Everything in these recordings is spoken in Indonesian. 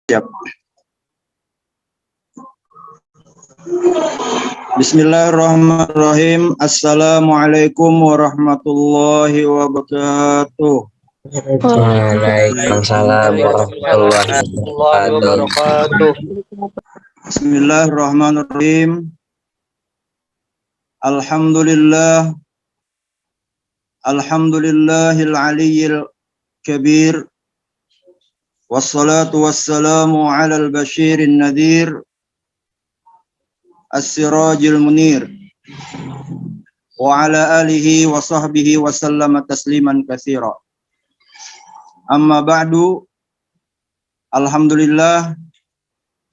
Siap. Bismillahirrahmanirrahim. Assalamualaikum warahmatullahi wabarakatuh. Waalaikumsalam warahmatullahi wabarakatuh. Bismillahirrahmanirrahim. Alhamdulillahil aliyyil kabir. Wassalatu wassalamu alal basyirin nadhir as-sirajil munir wa ala alihi wa sahbihi wa sallama tasliman katsira. Amma ba'du. Alhamdulillah,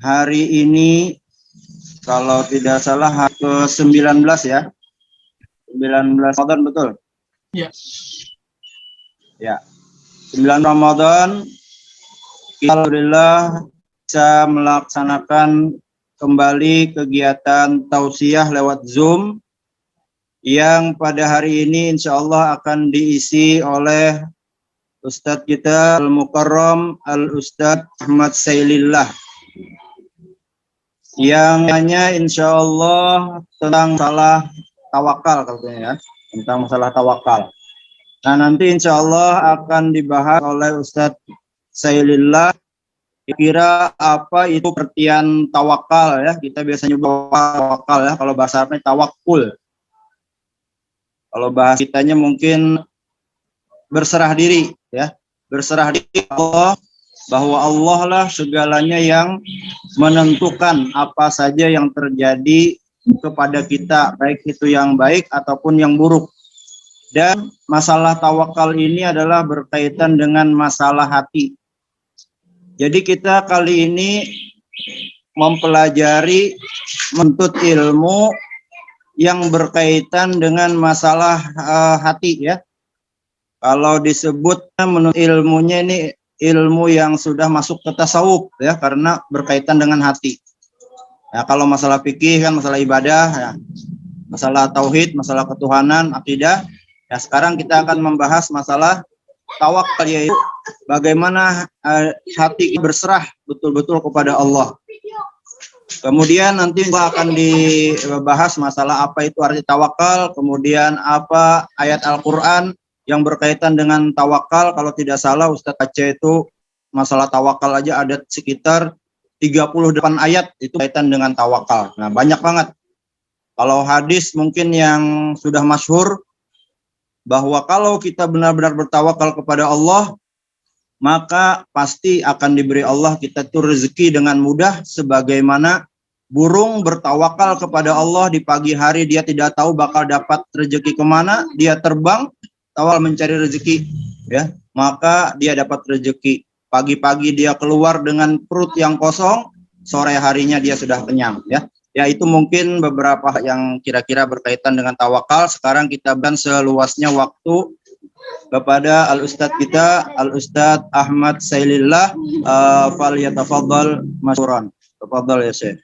hari ini kalau tidak salah ke-19 ya. 19 Ramadan, betul? Ya. Ya. 9 Ramadan, alhamdulillah bisa melaksanakan kembali kegiatan tausiah lewat Zoom yang pada hari ini insya Allah akan diisi oleh Ustadz kita Al-Mukarram Al-Ustadz Ahmad Sailillah yang hanya insya Allah tentang masalah tawakal katanya ya, tentang masalah tawakal. Nah, nanti insya Allah akan dibahas oleh Ustadz Sailillah kira apa itu pengertian tawakal ya. Kita biasanya tawakal ya, kalau bahasa Arabnya tawakul. Kalau bahasa kitanya mungkin berserah diri ya. Berserah diri Allah, bahwa Allah lah segalanya yang menentukan apa saja yang terjadi kepada kita, baik itu yang baik ataupun yang buruk. Dan masalah tawakal ini adalah berkaitan dengan masalah hati. Jadi kita kali ini mempelajari menuntut ilmu yang berkaitan dengan masalah hati ya. Kalau disebut menuntut ilmunya ini ilmu yang sudah masuk ke tasawuf ya, karena berkaitan dengan hati. Ya, kalau masalah fikih kan masalah ibadah ya. Masalah tauhid, masalah ketuhanan, akidah. Ya, sekarang kita akan membahas masalah tawakal, yaitu bagaimana hati berserah betul-betul kepada Allah. Kemudian nanti akan dibahas masalah apa itu arti tawakal, kemudian apa ayat Al-Quran yang berkaitan dengan tawakal. Kalau tidak salah Ustadz Aceh itu masalah tawakal aja ada sekitar 38 ayat itu kaitan dengan tawakal. Nah, banyak banget. Kalau hadis mungkin yang sudah masyhur bahwa kalau kita benar-benar bertawakal kepada Allah, maka pasti akan diberi Allah kita itu rezeki dengan mudah, sebagaimana burung bertawakal kepada Allah di pagi hari, dia tidak tahu bakal dapat rezeki kemana, dia terbang tawal mencari rezeki ya, maka dia dapat rezeki. Pagi-pagi dia keluar dengan perut yang kosong, sore harinya dia sudah kenyang ya. Ya, itu mungkin beberapa yang kira-kira berkaitan dengan tawakal. Sekarang kita berikan seluasnya waktu kepada Al-Ustadz kita, Al-Ustadz Ahmad Sailillah. Falyatafaddal masykuran. Tafadhal ya Syekh.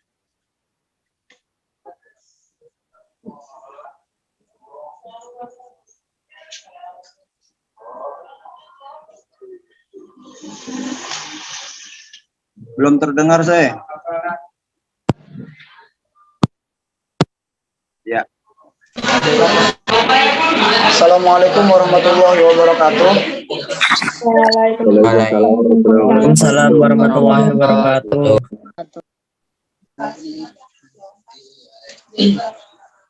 Belum terdengar saya. Ya. Assalamualaikum warahmatullahi wabarakatuh. Waalaikumsalam warahmatullahi wabarakatuh.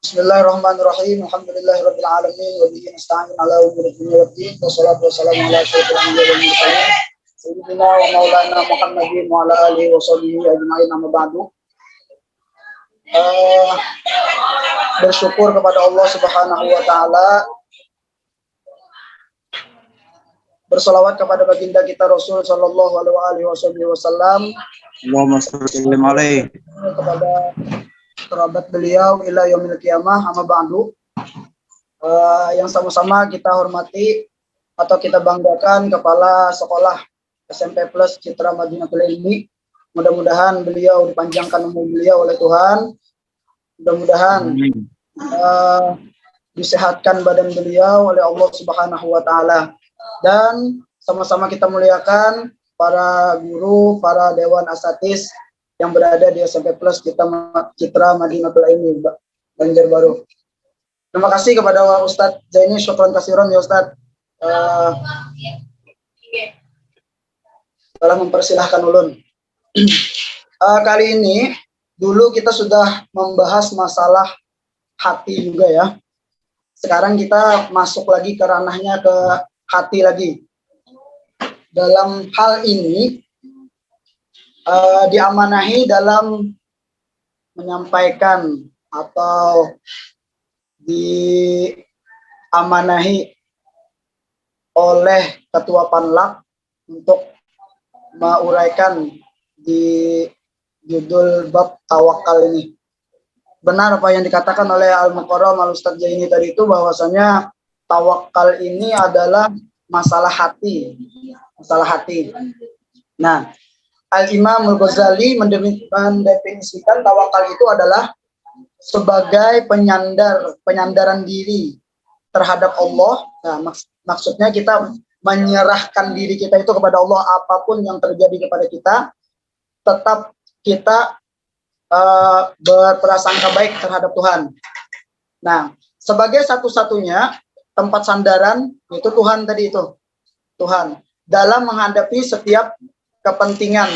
Bismillahirrahmanirrahim. Alhamdulillahirabbil alamin wa bihi nasta'in ala umuri dunya waddin. Wassalatu wassalamu ala asyrofil anbiya'i wal mursalin sayyidina wa maulana Muhammadin wa ala alihi wa sahbihi ajma'in, amma ba'du. Bersyukur kepada Allah Subhanahu wa taala, bersolawat kepada baginda kita Rasul sallallahu alaihi wasallam, Allahumma shalli alaihi, kepada kerabat beliau ila yaumil qiyamah, amma ba'du. Yang sama-sama kita hormati atau kita banggakan kepala sekolah SMP Plus Citra Madinatul Ilmi. Mudah-mudahan beliau dipanjangkan umur beliau oleh Tuhan. Mudah-mudahan disehatkan badan beliau oleh Allah Subhanahu wa taala. Dan sama-sama kita muliakan para guru, para dewan asatis yang berada di SMP Plus Citra Madinatul Ilmi Banjarbaru. Terima kasih kepada Ustadz Zaini, syukran kasiran ya Ustadz, telah mempersilahkan ulun. Kali ini dulu kita sudah membahas masalah hati juga ya. Sekarang kita masuk lagi ke ranahnya, ke hati lagi. Dalam hal ini diamanahi dalam menyampaikan atau diamanahi oleh Ketua Panlak untuk menguraikan di judul bab tawakal ini. Benar apa yang dikatakan oleh Al-Mukarram Al-Ustadz Zaini tadi itu, bahwasanya tawakal ini adalah masalah hati. Masalah hati. Nah, Al-Imam Al-Ghazali mendefinisikan tawakal itu adalah sebagai penyandaran diri terhadap Allah. Nah, maksudnya kita menyerahkan diri kita itu kepada Allah, apapun yang terjadi kepada kita, tetap kita berprasangka baik terhadap Tuhan. Nah, sebagai satu-satunya tempat sandaran itu Tuhan tadi itu. Tuhan. Dalam menghadapi setiap kepentingan,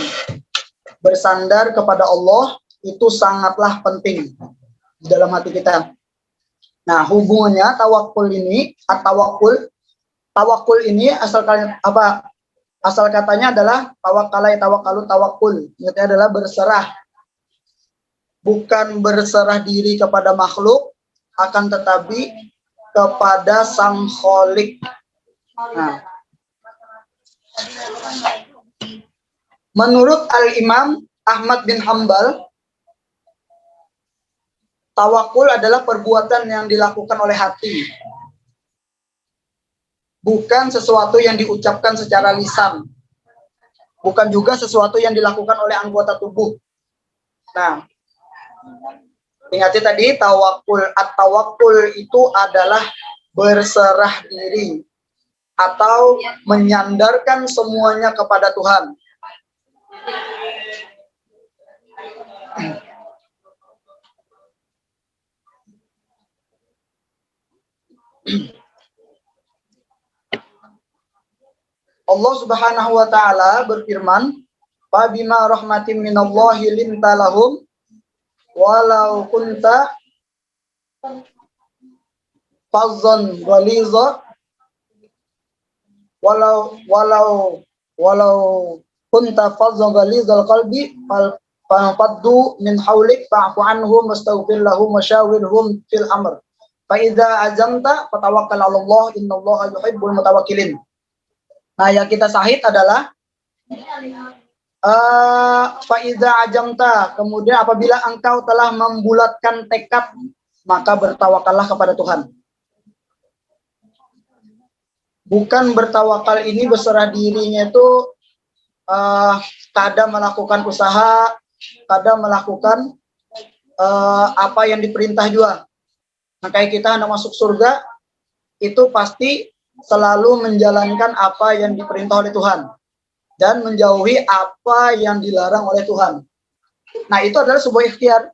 bersandar kepada Allah itu sangatlah penting di dalam hati kita. Nah, hubungannya tawakul ini, tawakul ini asal katanya adalah tawakalai tawakalu tawakul. Maksudnya adalah berserah. Bukan berserah diri kepada makhluk, akan tetapi kepada Sang Kholik. Nah, menurut Al-Imam Ahmad bin Hambal, tawakul adalah perbuatan yang dilakukan oleh hati, bukan sesuatu yang diucapkan secara lisan, bukan juga sesuatu yang dilakukan oleh anggota tubuh. Nah, ingat tadi tawakul, at-tawakul itu adalah berserah diri atau menyandarkan semuanya kepada Tuhan. Allah Subhanahu wa taala berfirman, "Fa bima rahmatin minallahi linta lahum walau kunta fazzan ghaliza walau kunta fazzan ghalizal qalbi faddu min haulik fa'fu anhum wastaghfir lahum wasyawirhum fil amr fa idza azamta fatawakkal 'ala Allah innallaha yuhibbul mutawakkilin." Nah, yang kita sahih adalah fa idza azamta, kemudian apabila engkau telah membulatkan tekad, maka bertawakallah kepada Tuhan. Bukan bertawakal ini berserah dirinya itu kadang melakukan usaha, kadang melakukan apa yang diperintah juga. Nah, kayak kita hendak masuk surga itu pasti selalu menjalankan apa yang diperintah oleh Tuhan dan menjauhi apa yang dilarang oleh Tuhan. Nah, itu adalah sebuah ikhtiar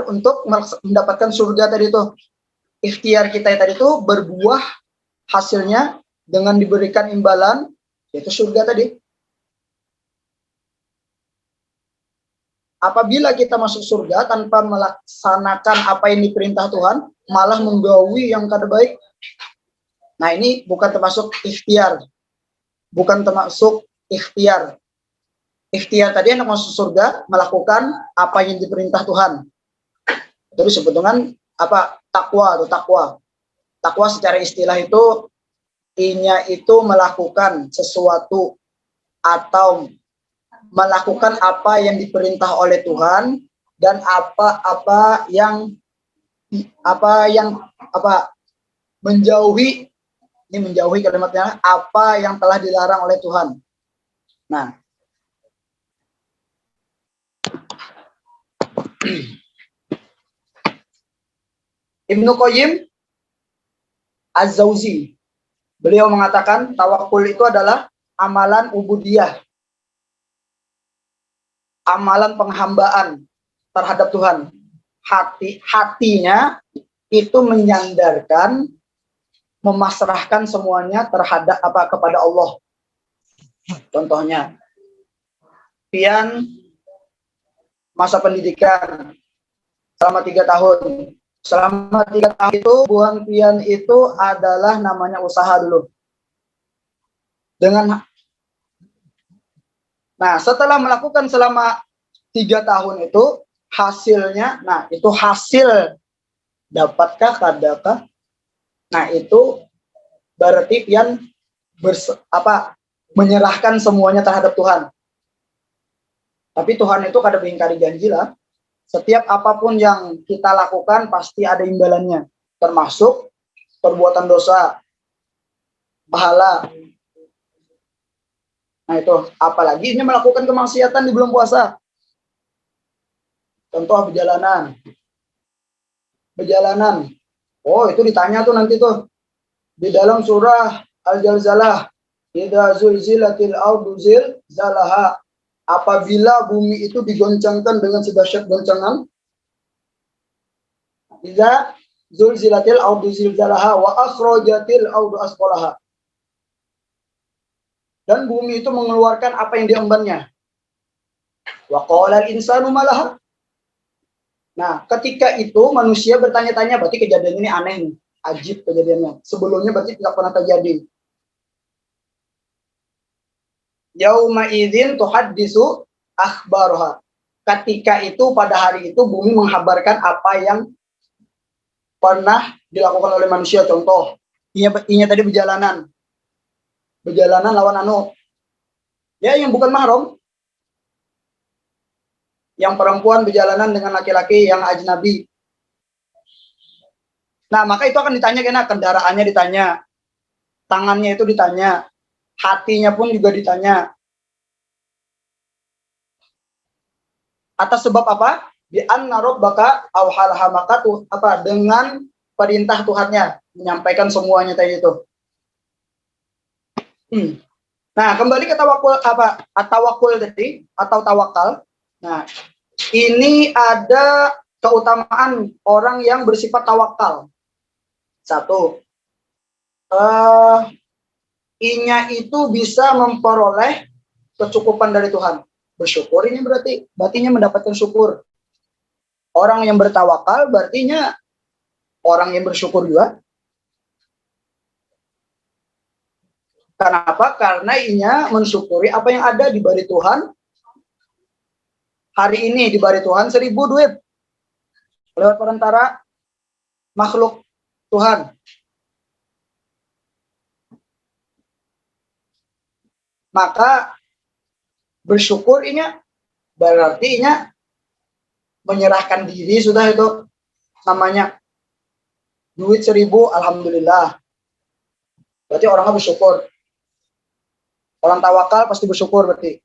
untuk mendapatkan surga tadi itu. Ikhtiar kita tadi itu berbuah hasilnya dengan diberikan imbalan, yaitu surga tadi. Apabila kita masuk surga tanpa melaksanakan apa yang diperintah Tuhan, malah menjauhi yang kada baik, nah ini bukan termasuk ikhtiar. Bukan termasuk ikhtiar. Ikhtiar tadi yang masuk surga, melakukan apa yang diperintah Tuhan. Itu disebut dengan apa? Takwa atau takwa. Takwa secara istilah itu melakukan sesuatu atau melakukan apa yang diperintah oleh Tuhan dan apa yang menjauhi, ini menjauhi kalimatnya, apa yang telah dilarang oleh Tuhan. Nah, Ibnu Qayyim Az-Zawzi, beliau mengatakan tawakul itu adalah amalan ubudiyah, amalan penghambaan terhadap Tuhan. Hatinya itu menyandarkan, memasrahkan semuanya terhadap kepada Allah. Contohnya, pian masa pendidikan selama 3 tahun. Selama 3 tahun itu buang pian itu adalah namanya usaha dulu. Nah, setelah melakukan selama 3 tahun itu hasilnya, nah itu hasil dapatkah kadakah? Nah itu berarti pian menyerahkan semuanya terhadap Tuhan. Tapi Tuhan itu kada mengingkari janji lah. Setiap apapun yang kita lakukan pasti ada imbalannya, termasuk perbuatan dosa, pahala. Nah itu, apalagi ini melakukan kemaksiatan di bulan puasa. Contoh perjalanan. Oh itu ditanya tuh nanti tuh di dalam surah Al-Zalzalah. Idza zulzilatil ardu zilzalaha. Apabila bumi itu digoncangkan dengan sedahsyat goncangan. Idza zulzilatil ardu zilzalaha wa akhrajatil ardu asqalaha. Dan bumi itu mengeluarkan apa yang diembannya. Wa qala al-insanu malaha. Nah, ketika itu manusia bertanya-tanya, berarti kejadian ini aneh nih, ajib kejadiannya. Sebelumnya berarti tidak pernah terjadi. Yauma idzin tuhaddisu akhbaruha. Ketika itu pada hari itu bumi menghabarkan apa yang pernah dilakukan oleh manusia. Contoh, ini tadi berjalanan lawan ya yang bukan mahram, yang perempuan berjalanan dengan laki-laki yang ajnabi. Nah maka itu akan ditanya, karena kendaraannya ditanya, tangannya itu ditanya, hatinya pun juga ditanya. Atas sebab apa? Bi anna rabbaka auhalaha, maka tuh dengan perintah Tuhannya menyampaikan semuanya tadi itu. Nah, kembali ke tawakul tadi atau tawakal. Nah, ini ada keutamaan orang yang bersifat tawakal. Satu, inya itu bisa memperoleh kecukupan dari Tuhan. Bersyukur ini berartinya mendapatkan syukur. Orang yang bertawakal berartinya orang yang bersyukur juga. Kenapa? Karena inya mensyukuri apa yang ada di bari Tuhan. Hari ini di bari Tuhan 1000 duit. Lewat perantara makhluk Tuhan. Maka bersyukur inya berarti inya menyerahkan diri, sudah itu namanya duit 1000, alhamdulillah. Berarti orangnya bersyukur. Orang tawakal pasti bersyukur berarti.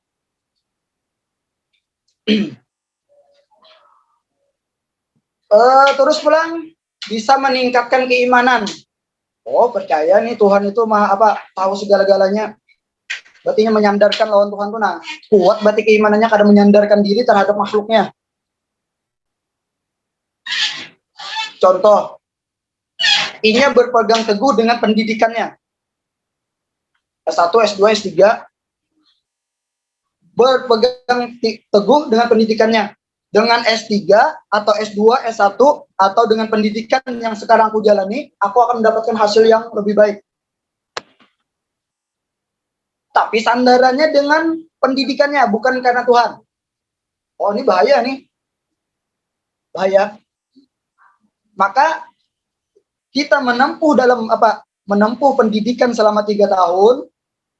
Terus pulang bisa meningkatkan keimanan. Oh, percaya nih Tuhan itu tahu segala-galanya. Berarti menyandarkan lawan Tuhan tuh, nah kuat berarti keimanannya, kadang menyandarkan diri terhadap makhluknya. Contoh, inya berpegang teguh dengan pendidikannya. S1, S2, S3 berpegang teguh dengan pendidikannya. Dengan S3 atau S2, S1 atau dengan pendidikan yang sekarang aku jalani, aku akan mendapatkan hasil yang lebih baik. Tapi sandarannya dengan pendidikannya, bukan karena Tuhan. Oh, ini bahaya nih. Bahaya. Maka kita menempuh pendidikan selama 3 tahun,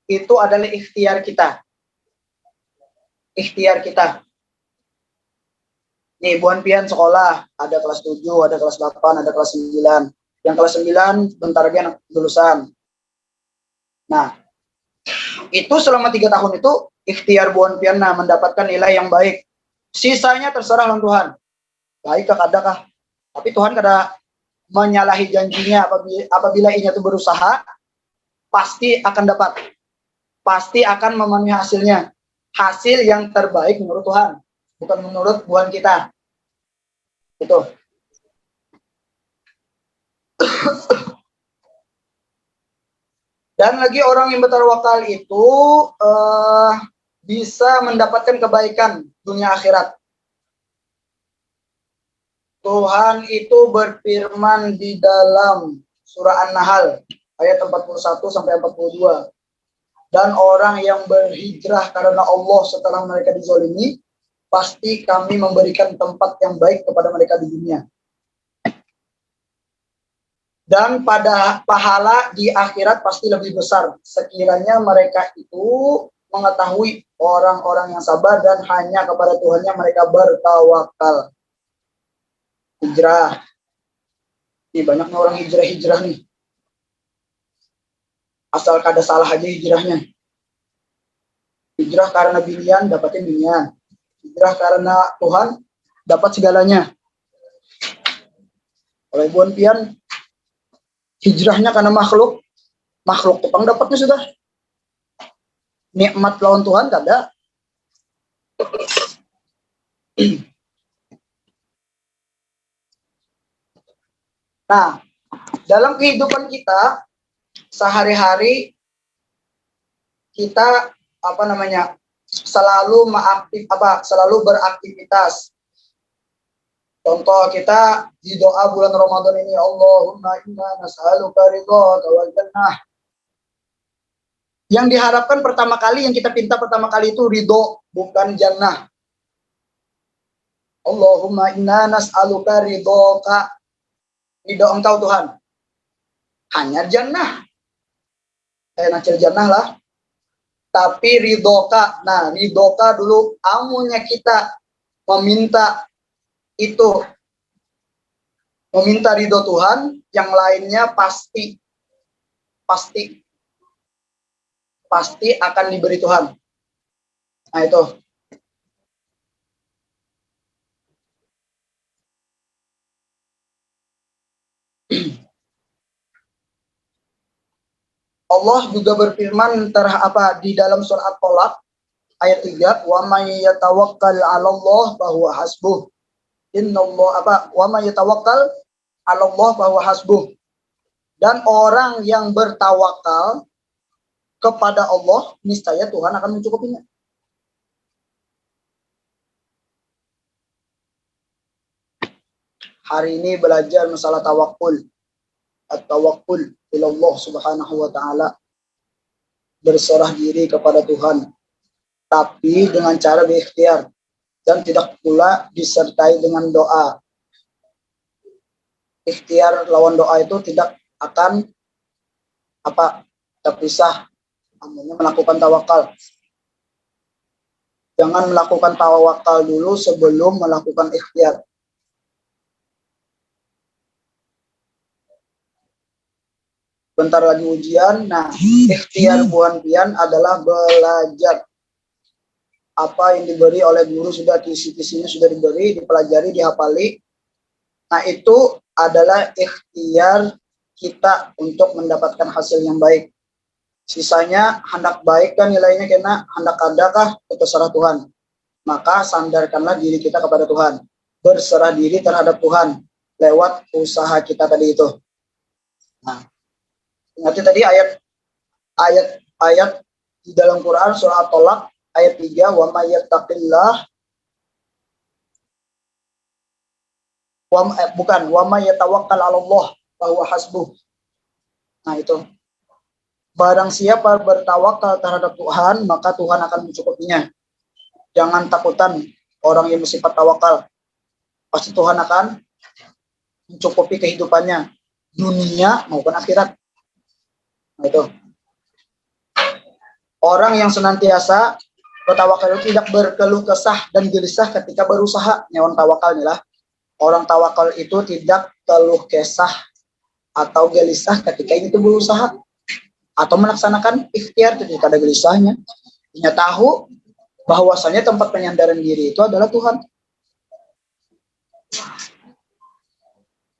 itu adalah ikhtiar kita. Nih, buan pian sekolah, ada kelas 7, ada kelas 8, ada kelas 9. Yang kelas 9 bentar lagi anak lulusan. Nah, itu selama 3 tahun itu ikhtiar buan pian mendapatkan nilai yang baik. Sisanya terserah lawan Tuhan. Baik kadakah. Tapi Tuhan kada menyalahi janjinya. Apabila inya itu berusaha, pasti akan dapat. pasti akan memenuhi hasilnya. Hasil yang terbaik menurut Tuhan, bukan menurut buan kita. Itu. Dan lagi orang yang bertawakal itu bisa mendapatkan kebaikan dunia akhirat. Tuhan itu berfirman di dalam surah An-Nahl ayat 41 sampai 42. Dan orang yang berhijrah karena Allah setelah mereka dizalimi, pasti kami memberikan tempat yang baik kepada mereka di dunia. Dan pada pahala di akhirat pasti lebih besar sekiranya mereka itu mengetahui orang-orang yang sabar dan hanya kepada Tuhannya mereka bertawakal. Hijrah. Ini banyaknya orang hijrah nih. Asal kada salah aja hijrahnya. Hijrah karena binian dapatin binian. Hijrah karena Tuhan dapat segalanya. Oleh buan pian hijrahnya karena makhluk tepang dapatnya sudah. Nikmat lawan Tuhan kada. Nah, dalam kehidupan kita sehari-hari kita selalu beraktivitas. Contoh kita di doa bulan Ramadan ini, Allahumma inna nas'aluka ridhaka wal jannah. Yang diharapkan pertama kali, yang kita pinta pertama kali itu ridho, bukan jannah. Allahumma inna nas'aluka ridhaka. Ridho Engkau Tuhan. Hanya jannah. Nacil jannah lah. Tapi ridhoka. Nah, ridhoka dulu amunya kita meminta itu. Meminta ridho Tuhan, yang lainnya pasti akan diberi Tuhan. Nah, itu. Allah juga berfirman di dalam surat At-Tolak ayat 3, wa may yatawakkal 'alallah fahuwa hasbuh. Wa may yatawakkal 'alallah fahuwa hasbuh. Dan orang yang bertawakal kepada Allah, niscaya Tuhan akan mencukupinya. Hari ini belajar masalah tawakul. At-tawakkul ila Allah Subhanahu wa taala. Berserah diri kepada Tuhan, tapi dengan cara berikhtiar dan tidak pula disertai dengan doa. Ikhtiar lawan doa itu tidak akan terpisah. Namanya melakukan tawakal. Jangan melakukan tawakal dulu sebelum melakukan ikhtiar. Bentar lagi ujian. Nah, ikhtiar buan pian adalah belajar. Apa yang diberi oleh guru sudah kisi-kisinya sudah diberi, dipelajari, dihafali. Nah, itu adalah ikhtiar kita untuk mendapatkan hasil yang baik. Sisanya hendak baik kan nilainya kena, hendak adakah terserah Tuhan. Maka sandarkanlah diri kita kepada Tuhan. Berserah diri terhadap Tuhan lewat usaha kita tadi itu. Nah, nanti tadi ayat di dalam Quran surah At-Tolak ayat 3, wa may yattaqillah wa may yatawakkal 'alallah fa huwa hasbuh. Nah, itu. Barang siapa bertawakal terhadap Tuhan, maka Tuhan akan mencukupinya. Jangan takutan orang yang bersifat tawakal. Pasti Tuhan akan mencukupi kehidupannya, dunia maupun akhirat. Nah, itu. Orang yang senantiasa bertawakal itu tidak berkeluh kesah dan gelisah ketika berusaha. Nyawan tawakal inilah. Orang tawakal itu tidak keluh kesah atau gelisah ketika itu berusaha atau melaksanakan ikhtiar, ketika ada gelisahnya. Dia tahu bahwasanya tempat penyandaran diri itu adalah Tuhan.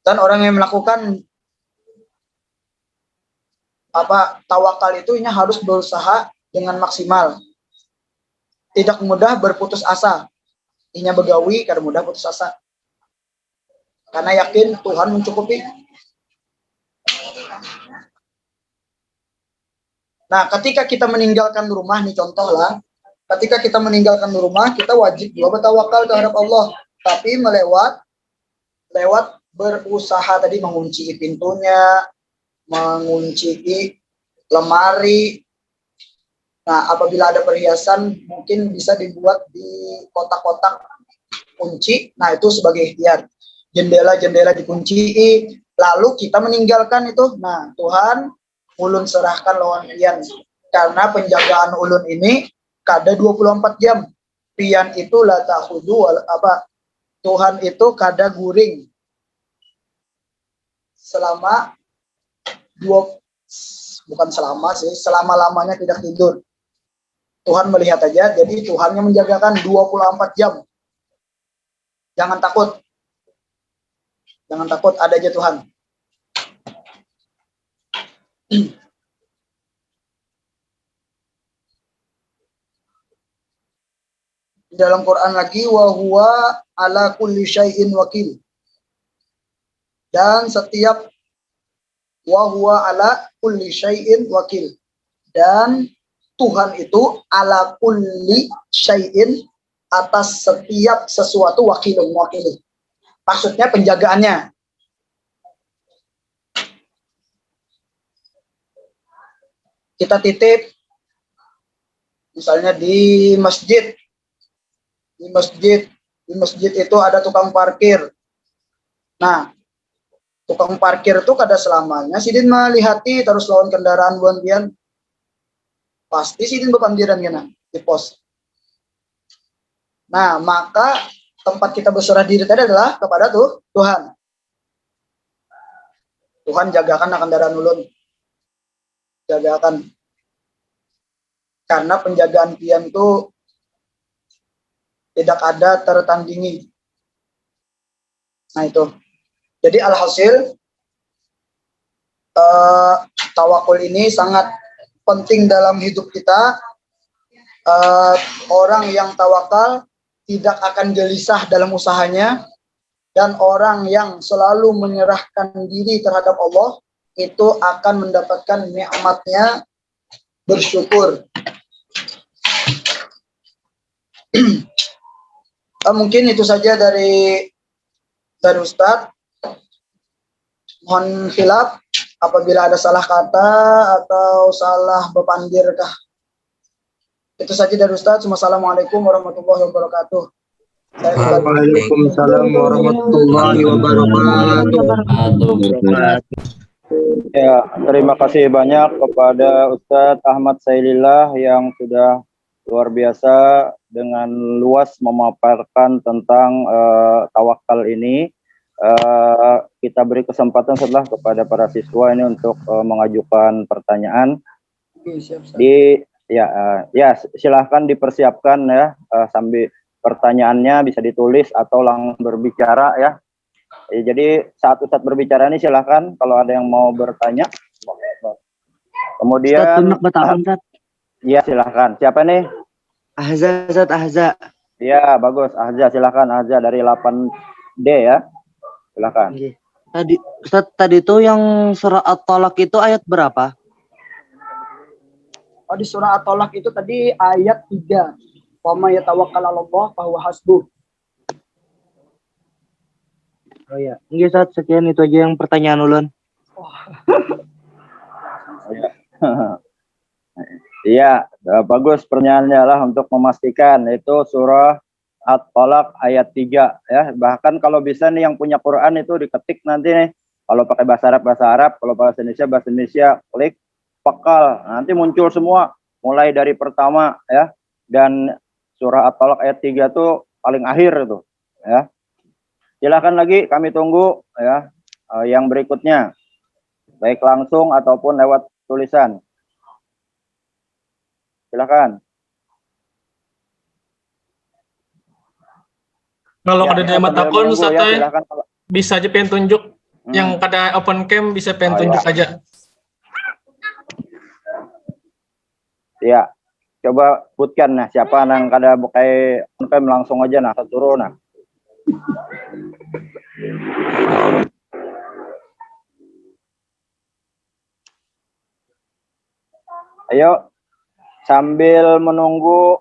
Dan orang yang melakukan tawakal itu harus berusaha dengan maksimal. Tidak mudah berputus asa. Artinya begawi karena mudah putus asa. Karena yakin Tuhan mencukupi. Nah, ketika kita meninggalkan rumah, nih contoh lah, ketika kita meninggalkan rumah, kita wajib juga bertawakal terhadap Allah. Tapi lewat berusaha tadi mengunci pintunya, mengunci lemari. Nah, apabila ada perhiasan, mungkin bisa dibuat di kotak-kotak kunci. Nah, itu sebagai ikhtiar. Jendela-jendela dikunci, lalu kita meninggalkan itu. Nah, Tuhan ulun serahkan lawan pian. Karena penjagaan ulun ini kada 24 jam. Pian itu la ta'khudu Tuhan itu kada guring selama selama-lamanya tidak tidur. Tuhan melihat aja, jadi Tuhan yang menjagakan 24 jam. Jangan takut. Jangan takut, ada aja Tuhan. Di dalam Quran lagi, wa huwa ala kulli syai'in wakil. Dan setiap wa huwa ala kulli syai'in wakil. Dan Tuhan itu ala kulli syai'in, atas setiap sesuatu wakilun, mewakili. Maksudnya penjagaannya. Kita titip misalnya di masjid. Di masjid itu ada tukang parkir. Nah, tukang parkir itu kada selamanya sidin melihati terus lawan kendaraan buan pian. Pasti sidin berpanggilan kena di pos. Nah, maka tempat kita berserah diri tadi adalah kepada Tuhan. Tuhan jagakan kendaraan ulun. Jagakan. Karena penjagaan pian itu tidak ada tertandingi. Nah itu. Jadi alhasil tawakul ini sangat penting dalam hidup kita. Orang yang tawakal tidak akan gelisah dalam usahanya, dan orang yang selalu menyerahkan diri terhadap Allah itu akan mendapatkan nikmatnya bersyukur. Mungkin itu saja dari Ustadz. Mohon khilaf apabila ada salah kata atau salah bepandir kah. Itu saja dari Ustadz. Wassalamualaikum warahmatullahi wabarakatuh. Waalaikumsalam warahmatullahi wabarakatuh. Ya, terima kasih banyak kepada Ustadz Ahmad Sailillah yang sudah luar biasa dengan luas memaparkan tentang tawakal ini. Kita beri kesempatan setelah kepada para siswa ini untuk mengajukan pertanyaan. Silahkan dipersiapkan ya, sambil pertanyaannya bisa ditulis atau langsung berbicara ya. Jadi saat Ustadz berbicara ini silahkan kalau ada yang mau bertanya. Kemudian ya silahkan. Siapa nih? Ahza, Ustadz Ahza. Ya bagus, Ahza silahkan. Ahza dari 8D ya. Silahkan. Tadi Ustadz, tadi itu yang surah At-Tolak itu ayat berapa? Oh, di surah At-Tolak itu tadi ayat 3. Wa may yatawakkal 'alallah fa huwa hasbuh. Oh ya, nggih Ustadz, sekian itu aja yang pertanyaan ulun. Iya, bagus pertanyaannya lah untuk memastikan itu surah At-Tolak ayat 3 ya. Bahkan kalau bisa nih yang punya Quran itu diketik nanti nih. Kalau pakai bahasa Arab, kalau bahasa Indonesia, klik pakal. Nanti muncul semua mulai dari pertama ya. Dan surah At-Tolak ayat 3 tuh paling akhir tuh ya. Silakan lagi, kami tunggu ya yang berikutnya. Baik langsung ataupun lewat tulisan. Silakan. Kalau ada yang takon ya, silakan. bisa aja pengen tunjuk. Yang kada open cam bisa pengen tunjuk aja. Ya, coba sebutkan nah siapa yang kada pakai on-cam langsung aja nah turun nah. Ayo sambil menunggu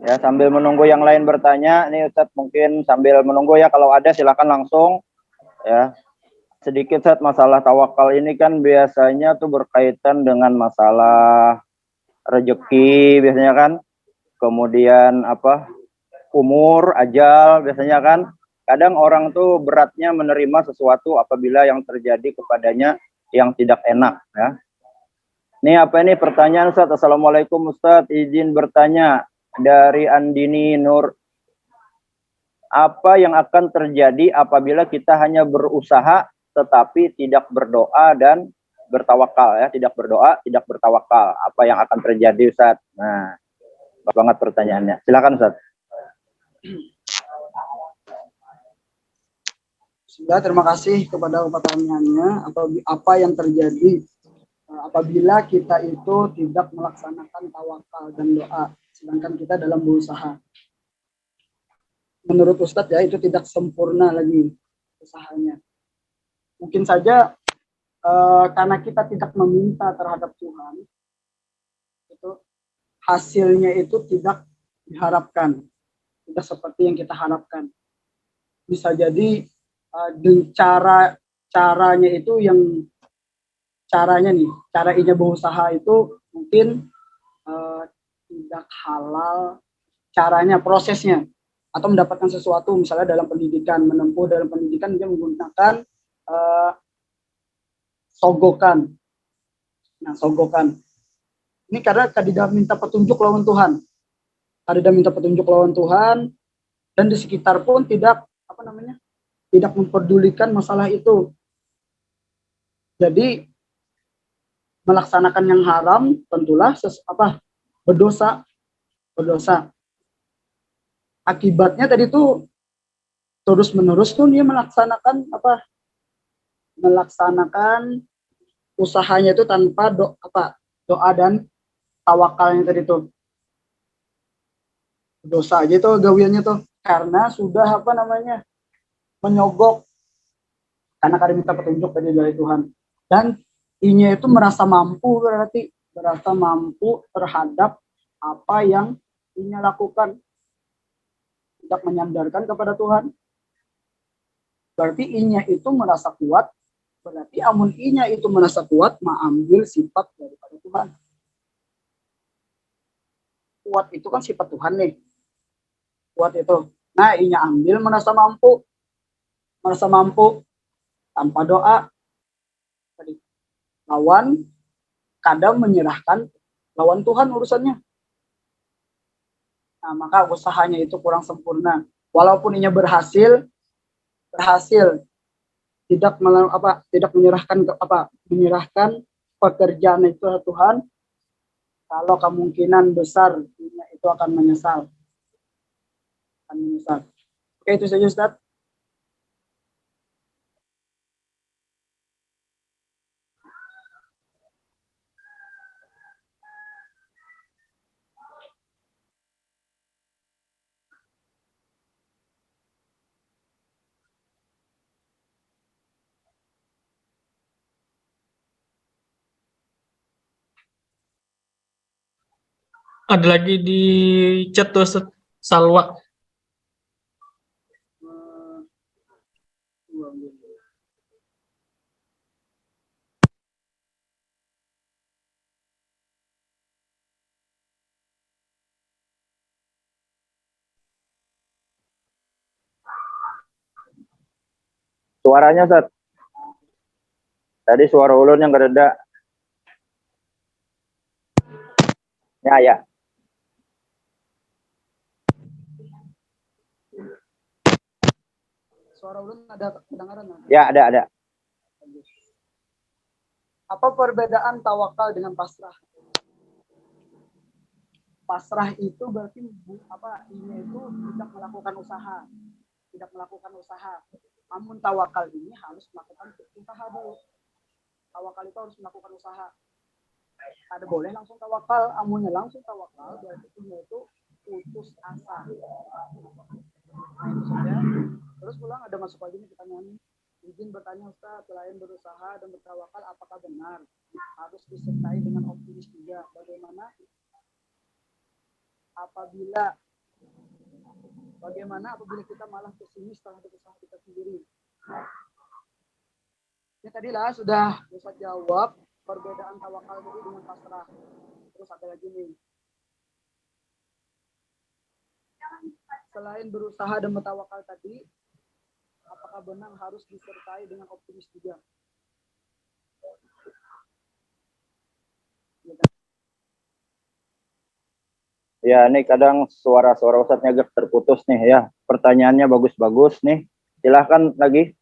ya, sambil menunggu yang lain bertanya nih Ustadz, mungkin sambil menunggu ya, kalau ada silakan langsung ya. Sedikit Ustadz, masalah tawakal ini kan biasanya tuh berkaitan dengan masalah rezeki biasanya kan, kemudian apa, umur, ajal biasanya kan. Kadang orang tuh beratnya menerima sesuatu apabila yang terjadi kepadanya yang tidak enak ya. Ini apa ini pertanyaan Ustadz? Assalamualaikum Ustadz, izin bertanya dari Andini Nur. Apa yang akan terjadi apabila kita hanya berusaha tetapi tidak berdoa dan bertawakal ya, tidak berdoa, tidak bertawakal. Apa yang akan terjadi Ustadz? Nah, banget pertanyaannya. Silakan Ustadz. Sudah, terima kasih kepada pertanyaannya. Apa yang terjadi apabila kita itu tidak melaksanakan tawakal dan doa, sedangkan kita dalam berusaha? Menurut Ustadz ya, itu tidak sempurna lagi usahanya. Mungkin saja karena kita tidak meminta terhadap Tuhan, itu hasilnya itu tidak diharapkan, tidak seperti yang kita harapkan. Bisa jadi caranya itu yang caranya inya berusaha itu mungkin tidak halal, caranya, prosesnya, atau mendapatkan sesuatu misalnya dalam pendidikan, menempuh dalam pendidikan dia menggunakan sogokan. Nah, sogokan ini karena tidak minta petunjuk lawan Tuhan, tidak minta petunjuk lawan Tuhan, dan di sekitar pun tidak tidak memperdulikan masalah itu. Jadi melaksanakan yang haram tentulah berdosa. Akibatnya tadi tuh terus menerus tuh dia melaksanakan usahanya itu tanpa doa dan tawakalnya tadi tuh. Dosa aja tuh gawiannya tuh karena sudah menyogok, karena kada minta petunjuk dari Tuhan, dan inya itu merasa mampu terhadap apa yang inya lakukan, tidak menyandarkan kepada Tuhan. Berarti inya itu merasa kuat, berarti amun inya itu merasa kuat mengambil sifat daripada Tuhan. Kuat itu kan sifat Tuhan nih, kuat itu. Nah, inya ambil merasa mampu tanpa doa. Lawan kadang menyerahkan lawan Tuhan urusannya. Nah, maka usahanya itu kurang sempurna. Walaupun inya berhasil tidak menyerahkan pekerjaan itu ke Tuhan, kalau kemungkinan besar inya itu akan menyesal. Oke, itu saja Ustaz. Ada lagi di chat tuh Ustadz, Salwa. Suaranya Ustadz. Tadi suara ulun yang kereda. Ya. Suara ulun ada kedengaran? Ya, ada. Apa perbedaan tawakal dengan pasrah? Pasrah itu berarti ini itu tidak melakukan usaha. Namun tawakal ini harus melakukan usaha dulu. Tawakal itu harus melakukan usaha. Ada boleh langsung tawakal, amunnya langsung tawakal berarti dia itu putus asa. Nah, itu saja. Terus pulang ada masuk lagi nih pertanyaan. Izin bertanya Ustaz, selain berusaha dan bertawakal apakah benar harus disertai dengan optimis juga? Bagaimana apabila kita malah pesimis terhadap usaha kita sendiri? Ini tadilah sudah Ustaz jawab perbedaan tawakal tadi dengan pasrah. Terus ada lagi nih. Selain berusaha dan bertawakal tadi, apakah benar harus disertai dengan optimis juga? Ya, ini kadang suara-suara Ustadznya agak terputus nih ya. Pertanyaannya bagus-bagus nih. Silahkan lagi.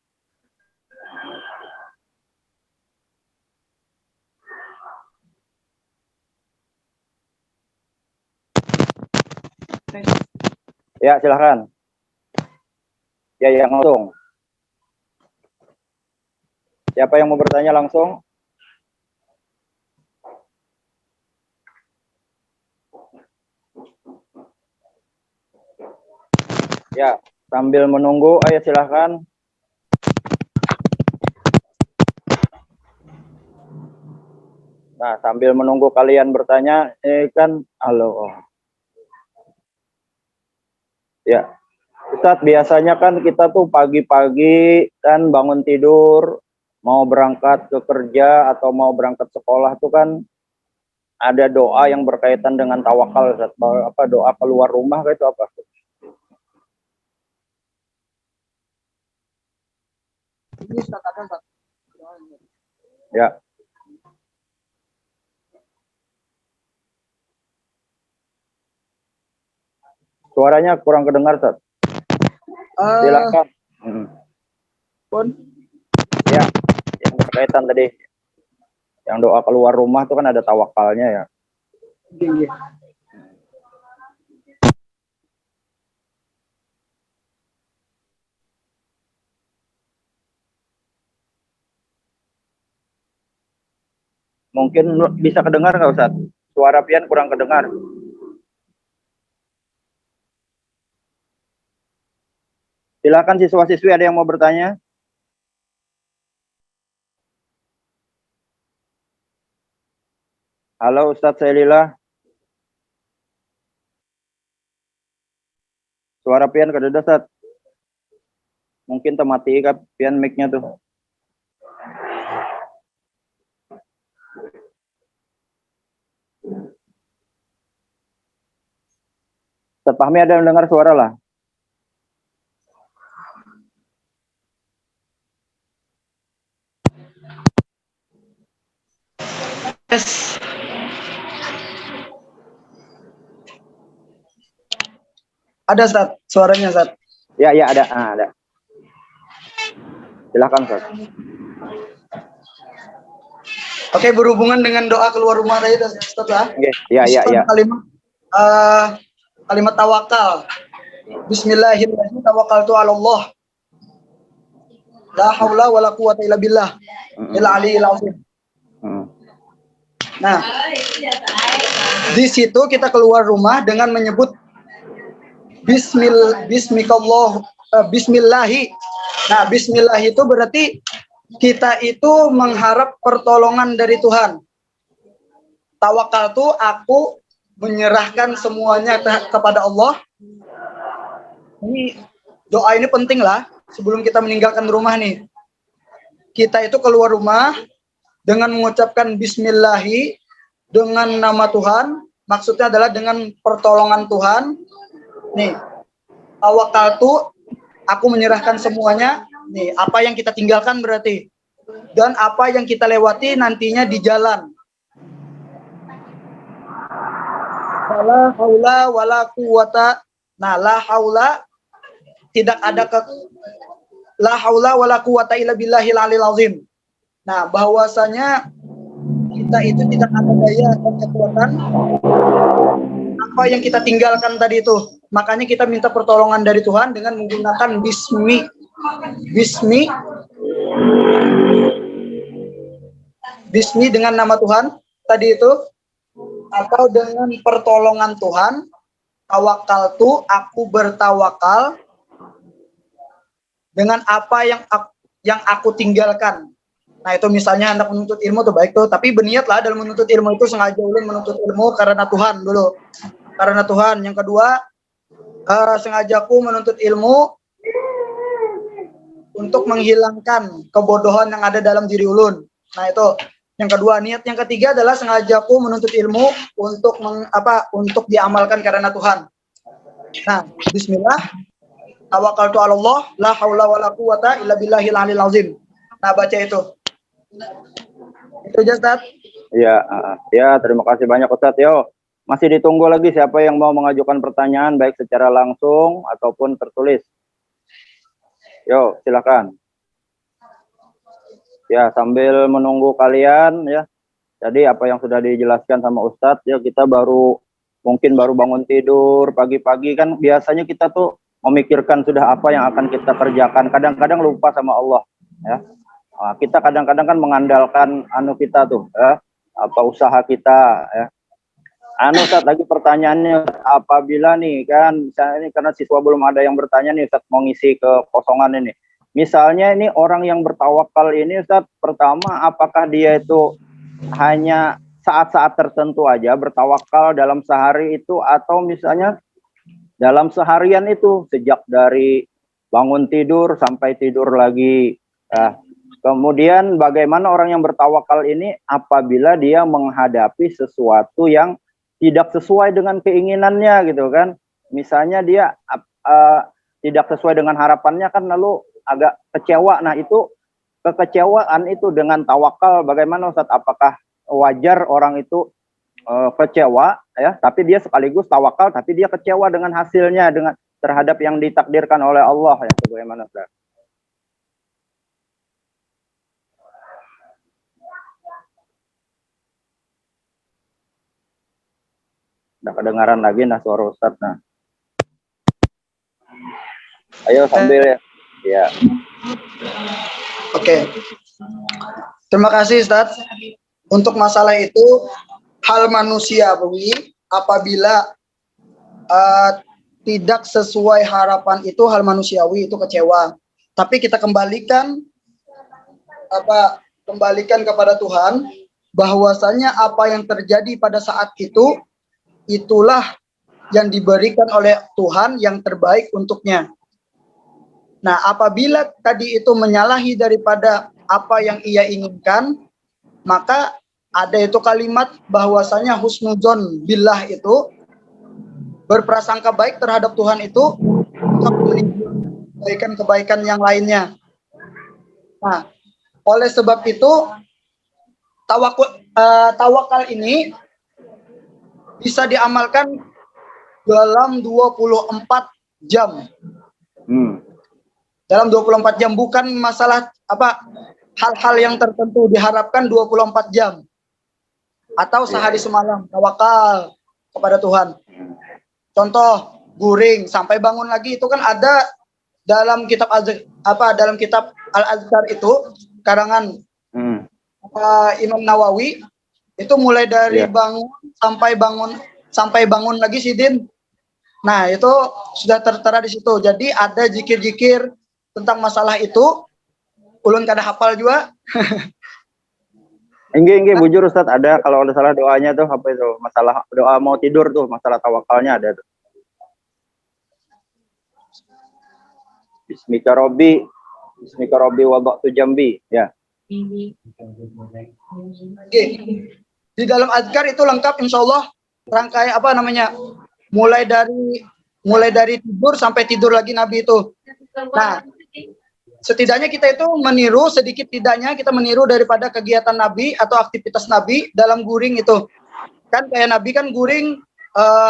Ya, silahkan. Ya, yang langsung. Siapa yang mau bertanya langsung? Ya, sambil menunggu, ayo silahkan. Nah, sambil menunggu kalian bertanya, ini kan, halo. Ya, Ustadz, biasanya kan kita tuh pagi-pagi kan bangun tidur, mau berangkat ke kerja atau mau berangkat sekolah tuh kan ada doa yang berkaitan dengan tawakal, Ustadz. Apa doa keluar rumah itu apa? Ini Ustaz ada Ustaz. Ya. Suaranya kurang kedengar, Ustadz. Silakan. Pun Ya, yang berkaitan tadi. Yang doa keluar rumah itu kan ada tawakalnya ya. iya. Mungkin bisa kedengar nggak Ustadz? Suara pian kurang kedengar. Silakan siswa-siswi ada yang mau bertanya? Halo Ustadz Selila. Suara pian kededa Ustadz. Mungkin temati kan pian mic-nya tuh. Ustadz Fahmi ada yang dengar suara lah? Yes. Ada Ustaz, suaranya Ustaz. Ya, ya ada. Ada. Silakan Ustadz. Oke, berhubungan dengan doa keluar rumah tadi Ustaz lah. Oke, ya. Kalimat tawakal. Bismillahirrahmanirrahim. Tawakkaltu 'ala Allah. La haula wala quwata illa billah. Illa aliyil azim. Nah, di situ kita keluar rumah dengan menyebut Bismillahi. Nah, Bismillah itu berarti kita itu mengharap pertolongan dari Tuhan. Tawakal itu aku menyerahkan semuanya kepada Allah. Ini doa ini penting lah sebelum kita meninggalkan rumah nih. Kita itu keluar rumah dengan mengucapkan Bismillahi dengan nama Tuhan. Maksudnya adalah dengan pertolongan Tuhan. Nih, tawakal itu aku menyerahkan semuanya. Nih, apa yang kita tinggalkan berarti. Dan apa yang kita lewati nantinya di jalan. La haula wala quwata. Nah, la haula tidak ada la haula wala quwata illa billahil aliyil azim. Nah, bahwasanya kita itu tidak ada daya dan kekuatan apa yang kita tinggalkan tadi itu. Makanya kita minta pertolongan dari Tuhan dengan menggunakan bismi dengan nama Tuhan. tadi itu, atau dengan pertolongan Tuhan, tawakaltu, aku bertawakal dengan apa yang aku tinggalkan. Nah itu misalnya hendak menuntut ilmu tuh baik tuh, tapi berniatlah dalam menuntut ilmu itu sengaja ulun menuntut ilmu karena Tuhan dulu, karena Tuhan. Yang kedua, sengaja aku menuntut ilmu untuk menghilangkan kebodohan yang ada dalam diri ulun. Nah itu yang kedua. Niat yang ketiga adalah sengaja aku menuntut ilmu untuk untuk diamalkan karena Tuhan. Nah, bismillah, tawakkaltu 'ala Allah, la haula wala quwata illa billahil aliyil azim. Nah, baca itu. Itu aja, Ustaz. Ya, ya, terima kasih banyak Ustadz. Yo, masih ditunggu lagi siapa yang mau mengajukan pertanyaan baik secara langsung ataupun tertulis. Yo, silakan. Ya, sambil menunggu kalian ya. Jadi apa yang sudah dijelaskan sama Ustadz, ya kita mungkin baru bangun tidur pagi-pagi kan biasanya kita tuh memikirkan sudah apa yang akan kita kerjakan. Kadang-kadang lupa sama Allah ya. Nah, kita kadang-kadang kan mengandalkan kita tuh ya, apa usaha kita ya. Ustadz, lagi pertanyaannya, apabila nih kan misalnya ini karena siswa belum ada yang bertanya nih Ustadz, mau ngisi kekosongan ini. Misalnya ini orang yang bertawakal ini Ustadz, pertama apakah dia itu hanya saat-saat tertentu aja bertawakal dalam sehari itu, atau misalnya dalam seharian itu sejak dari bangun tidur sampai tidur lagi. Kemudian bagaimana orang yang bertawakal ini apabila dia menghadapi sesuatu yang tidak sesuai dengan keinginannya gitu kan. Misalnya dia tidak sesuai dengan harapannya kan, lalu agak kecewa. Nah itu kekecewaan itu dengan tawakal bagaimana Ustadz? Apakah wajar orang itu kecewa ya, tapi dia sekaligus tawakal tapi dia kecewa dengan hasilnya, dengan terhadap yang ditakdirkan oleh Allah ya, bagaimana Ustadz? Udah kedengaran lagi nah suara Ustadz. Nah, ayo sambil ya. Oke. Terima kasih Ustadz. Untuk masalah itu, hal manusiawi apabila tidak sesuai harapan itu hal manusiawi, itu kecewa. Tapi kita kembalikan kepada Tuhan, bahwasanya apa yang terjadi pada saat itu itulah yang diberikan oleh Tuhan yang terbaik untuknya. Nah, apabila tadi itu menyalahi daripada apa yang ia inginkan, maka ada itu kalimat bahwasanya husnudzon billah itu berprasangka baik terhadap Tuhan itu untuk menimbulkan kebaikan yang lainnya. Nah, oleh sebab itu tawakal ini bisa diamalkan dalam 24 jam. Dalam 24 jam, bukan masalah hal-hal yang tertentu, diharapkan 24 jam. Atau sehari semalam tawakal kepada Tuhan. Contoh, guring sampai bangun lagi, itu kan ada dalam kitab Al-Azkar itu karangan Imam Nawawi, itu mulai dari bangun sampai bangun lagi Sidin. Nah, itu sudah tertera di situ. Jadi ada zikir-zikir tentang masalah itu. Ulun kada hafal juga. Enggak, bujur Ustadz, ada kalau ada salah doanya tuh apa itu? Masalah doa mau tidur tuh, masalah tawakalnya ada tuh. Bismika Robbi wada'tu jambi, ya. Oke. Di dalam azkar itu lengkap insyaallah, rangkai mulai dari tidur sampai tidur lagi Nabi itu. Nah, setidaknya kita itu meniru sedikit tidaknya, kita meniru daripada kegiatan Nabi atau aktivitas Nabi dalam guring itu. Kan kayak Nabi kan guring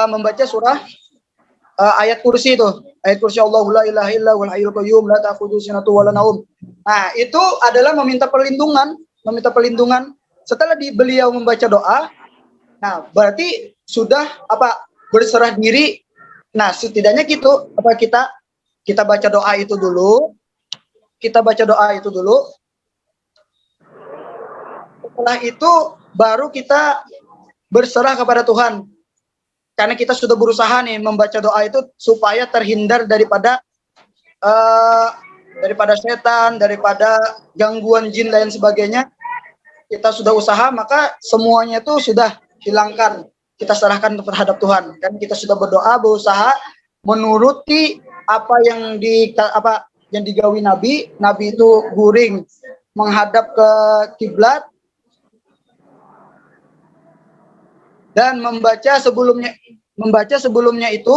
membaca surah ayat kursi itu. Ayat kursi Allahu la ilaha illa huwal hayyul qayyum la ta'khudhuhu sinatun wa la naum. Nah, itu adalah meminta perlindungan. Setelah beliau membaca doa, nah berarti sudah berserah diri. Nah, setidaknya gitu, kita baca doa itu dulu. Setelah itu baru kita berserah kepada Tuhan. Karena kita sudah berusaha nih membaca doa itu supaya terhindar daripada setan, daripada gangguan jin dan sebagainya. Kita sudah usaha, maka semuanya itu sudah hilangkan. Kita serahkan terhadap Tuhan. Kan kita sudah berdoa, berusaha menuruti apa yang digawi Nabi. Nabi itu guring menghadap ke kiblat dan membaca sebelumnya itu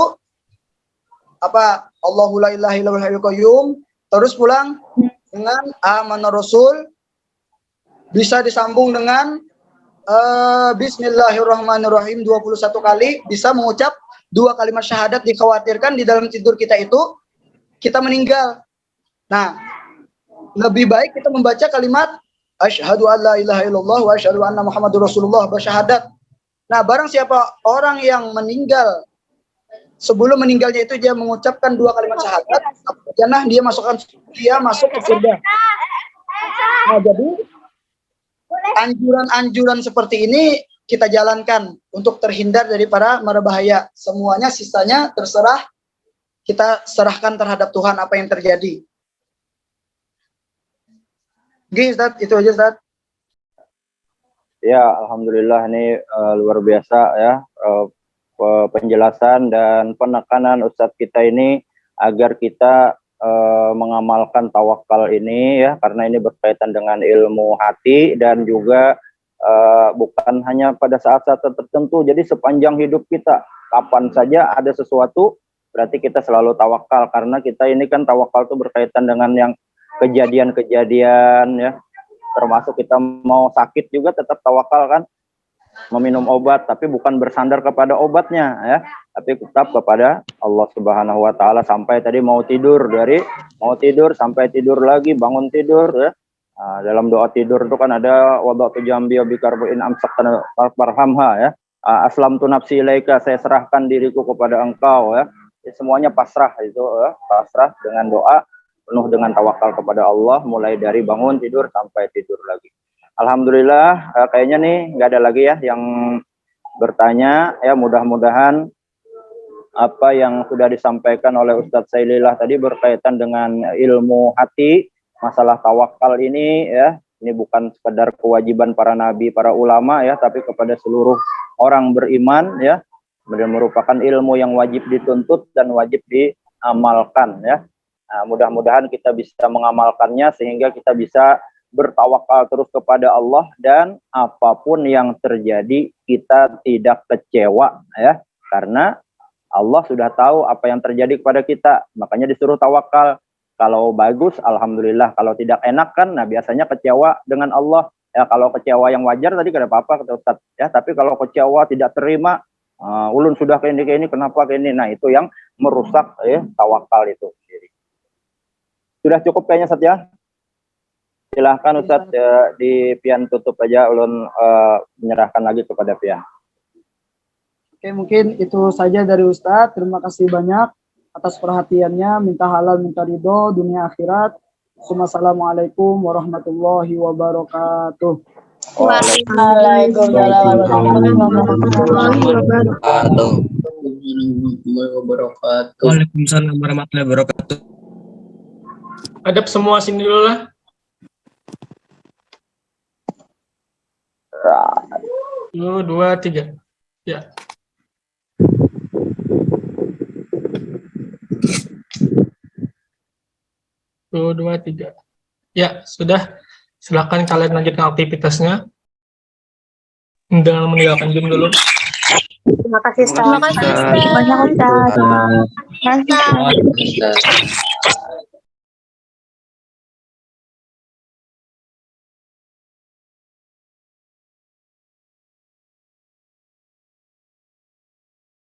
Allahu la ilaha illallahul hayyul qayyum, terus pulang dengan amanar rasul, bisa disambung dengan bismillahirrahmanirrahim 21 kali, bisa mengucap 2 kalimat syahadat. Dikhawatirkan di dalam tidur kita itu kita meninggal. Nah, lebih baik kita membaca kalimat asyhadu an la ilaha illallah wa asyhadu anna muhammadur rasulullah, bersyahadat. Nah, barang siapa orang yang meninggal sebelum meninggalnya itu dia mengucapkan 2 kalimat syahadat, jannah, dia masuk ke surga. Nah, jadi anjuran-anjuran seperti ini kita jalankan untuk terhindar dari para mara bahaya. Semuanya sisanya terserah, kita serahkan terhadap Tuhan apa yang terjadi. Oke, Ustaz, itu aja, Ustaz. Ya, alhamdulillah ini luar biasa ya penjelasan dan penekanan Ustadz kita ini agar kita mengamalkan tawakal ini ya, karena ini berkaitan dengan ilmu hati dan juga bukan hanya pada saat-saat tertentu. Jadi sepanjang hidup kita, kapan saja ada sesuatu, berarti kita selalu tawakal, karena kita ini kan tawakal itu berkaitan dengan yang kejadian-kejadian ya, termasuk kita mau sakit juga tetap tawakal kan, meminum obat tapi bukan bersandar kepada obatnya ya, tapi tetap kepada Allah Subhanahu wa taala sampai tadi mau tidur sampai tidur lagi, bangun tidur ya. Nah, dalam doa tidur itu kan ada wada'tu jambi bi karbuin amsakna farhamha ya. Aslamtu nafsi ilaika, saya serahkan diriku kepada engkau ya. Semuanya pasrah itu ya, pasrah dengan doa penuh dengan tawakal kepada Allah, mulai dari bangun tidur sampai tidur lagi. Alhamdulillah, kayaknya nih nggak ada lagi ya yang bertanya ya. Mudah-mudahan apa yang sudah disampaikan oleh Ustadz Sailillah tadi berkaitan dengan ilmu hati, masalah tawakal ini ya, ini bukan sekedar kewajiban para nabi, para ulama ya, tapi kepada seluruh orang beriman ya, dan merupakan ilmu yang wajib dituntut dan wajib diamalkan ya. Nah, mudah-mudahan kita bisa mengamalkannya sehingga kita bisa bertawakal terus kepada Allah, dan apapun yang terjadi kita tidak kecewa ya, karena Allah sudah tahu apa yang terjadi kepada kita, makanya disuruh tawakal. Kalau bagus alhamdulillah, kalau tidak enak kan, nah biasanya kecewa dengan Allah ya. Kalau kecewa yang wajar tadi kada apa-apa kata Ustaz ya, tapi kalau kecewa tidak terima, ulun sudah kayak ini kenapa kayak ini, nah itu yang merusak ya tawakal itu sendiri. Sudah cukup kayaknya Ustaz ya. Silahkan Ustaz di Pian tutup aja, ulun menyerahkan lagi kepada Pian. Oke, mungkin itu saja dari Ustadz. Terima kasih banyak atas perhatiannya. Minta halal, minta ridho, dunia akhirat. Wassalamualaikum warahmatullahi wabarakatuh. Waalaikumsalam warahmatullahi wabarakatuh. Waalaikumsalam warahmatullahi wabarakatuh. Adab semua sini dulu lah. 1, 2, 3. Ya. Tuh, 2, 3. Ya, sudah. Silakan kalian lanjutkan aktivitasnya. Dengan meninggalkan Zoom dulu. Terima kasih, Ustaz. Terima kasih, Ustaz. Banyak, Ustaz. Waalaikumsalam.